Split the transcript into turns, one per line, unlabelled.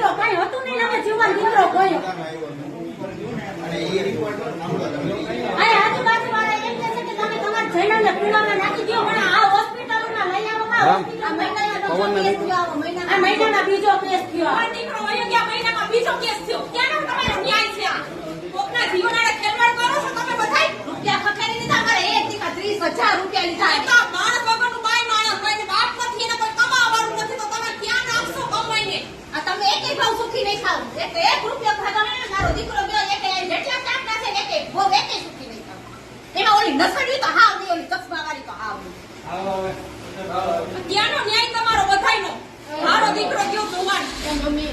દીકરો કઈ હતું નહીં ને જીવન દીકરો ગયો આ આજુબાજુ વાળા એમ કહે છે કે તમે તમારા જૈનને પીડામાં નાખી દો પણ આ હોસ્પિટલમાં લઈ આવવામાં આ મહિનાના બીજો કેસ થયો આ દીકરો વયો ગયા મહિનામાં બીજો કેસ થયો ક્યાંનો તમારો ન્યાય છે આ કોકના જીવનાને ખેલવાડ કરો છો તમે બધાય રૂપિયા ખખેરી દીધા અમારે એક દીકરા 30,000 રૂપિયા લીધા તો માણસ વગરનું બાય માણસ કોઈને બાપ નથી એને કોઈ કમાવાનું નથી તો તમે ક્યાં નાખશો કમાઈને આ તમે એકે ભાવ સુખી નહીં થાવ એક રૂપિયો ખાવાનો ને મારો દીકરો ગયો એકે જેટલા ચાપ નાખે એકે ભોગ એકે સુખી નહીં થાવ એમાં ઓલી નસડી તો હાવ નહીં ઓલી ચશ્મા વાળી તો હાવ નહીં ક્યાંનો ન્યાય તમારો બધાયનો મારો દીકરો ગયો ભગવાન મમ્મી